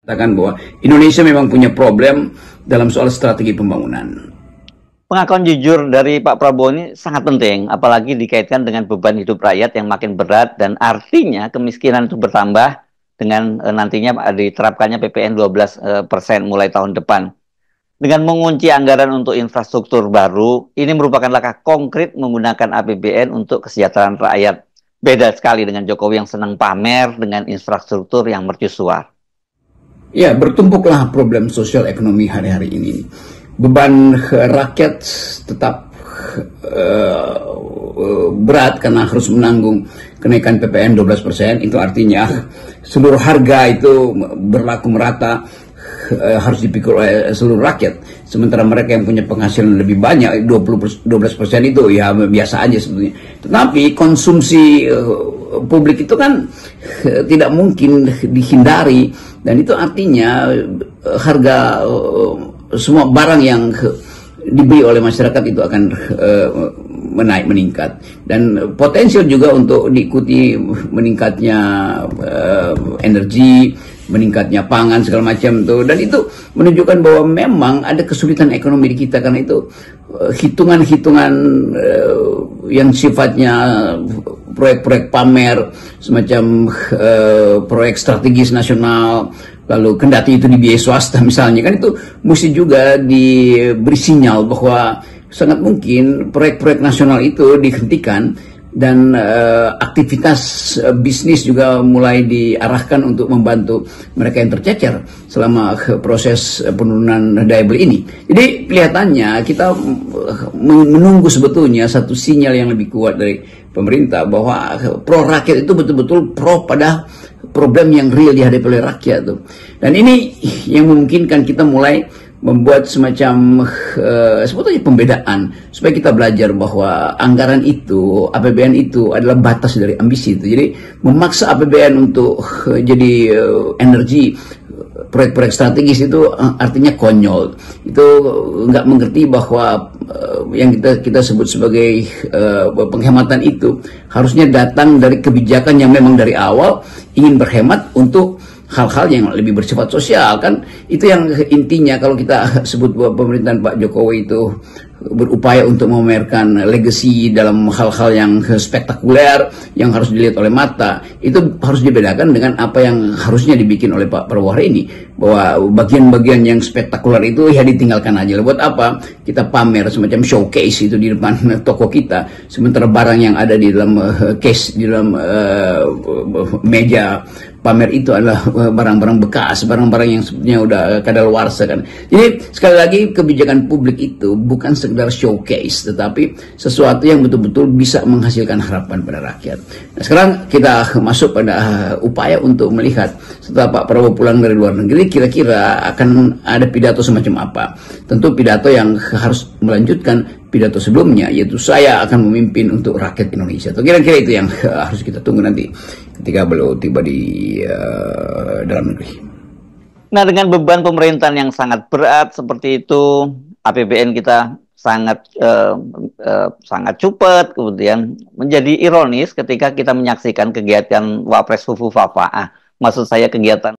Katakan bahwa Indonesia memang punya problem dalam soal strategi pembangunan. Pengakuan jujur dari Pak Prabowo ini sangat penting, apalagi dikaitkan dengan beban hidup rakyat yang makin berat dan artinya kemiskinan itu bertambah dengan nantinya diterapkannya PPN 12% mulai tahun depan. Dengan mengunci anggaran untuk infrastruktur baru, ini merupakan langkah konkret menggunakan APBN untuk kesejahteraan rakyat. Beda sekali dengan Jokowi yang senang pamer dengan infrastruktur yang mercusuar. Ya, bertumpuklah problem sosial ekonomi hari-hari ini. Beban rakyat tetap berat karena harus menanggung kenaikan PPN 12%. Itu artinya seluruh harga itu berlaku merata, harus dipikul oleh seluruh rakyat. Sementara mereka yang punya penghasilan lebih banyak, 12% itu ya biasa aja sebetulnya. Tetapi konsumsi publik itu kan tidak mungkin dihindari, dan itu artinya harga semua barang yang dibeli oleh masyarakat itu akan meningkat, dan potensial juga untuk diikuti meningkatnya energi, meningkatnya pangan segala macam tuh, dan itu menunjukkan bahwa memang ada kesulitan ekonomi di kita karena itu hitungan-hitungan yang sifatnya proyek-proyek pamer semacam proyek strategis nasional, lalu kendati itu dibiayai swasta misalnya, kan itu mesti juga diberi sinyal bahwa sangat mungkin proyek-proyek nasional itu dihentikan, dan aktivitas bisnis juga mulai diarahkan untuk membantu mereka yang tercecer selama proses penurunan daya beli ini. Jadi kelihatannya kita menunggu sebetulnya satu sinyal yang lebih kuat dari pemerintah bahwa pro rakyat itu betul-betul pro pada problem yang real dihadapi oleh rakyat tuh. Dan ini yang memungkinkan kita mulai membuat semacam sebetulnya pembedaan supaya kita belajar bahwa anggaran itu, APBN itu adalah batas dari ambisi itu. Jadi memaksa APBN untuk jadi energi proyek-proyek strategis itu artinya konyol. Itu nggak mengerti bahwa yang kita sebut sebagai penghematan itu harusnya datang dari kebijakan yang memang dari awal ingin berhemat untuk hal-hal yang lebih bersifat sosial, kan itu yang intinya. Kalau kita sebut bahwa pemerintahan Pak Jokowi itu berupaya untuk memamerkan legacy dalam hal-hal yang spektakuler yang harus dilihat oleh mata, itu harus dibedakan dengan apa yang harusnya dibikin oleh Pak Prabowo hari ini, bahwa bagian-bagian yang spektakuler itu ya ditinggalkan aja. Buat apa kita pamer semacam showcase itu di depan toko kita, sementara barang yang ada di dalam case, di dalam meja pamer itu adalah barang-barang bekas, barang-barang yang sebetulnya udah kadaluarsa kan. Jadi sekali lagi kebijakan publik itu bukan sekedar showcase, tetapi sesuatu yang betul-betul bisa menghasilkan harapan pada rakyat. Nah, sekarang kita masuk pada upaya untuk melihat setelah Pak Prabowo pulang dari luar negeri, kira-kira akan ada pidato semacam apa. Tentu pidato yang harus melanjutkan pidato sebelumnya, yaitu saya akan memimpin untuk rakyat Indonesia. Kira-kira itu yang harus kita tunggu nanti ketika beliau tiba di dalam negeri. Nah, dengan beban pemerintahan yang sangat berat seperti itu, APBN kita sangat cepat, kemudian menjadi ironis ketika kita menyaksikan kegiatan Wapres Fufu Fafa. Maksud saya kegiatan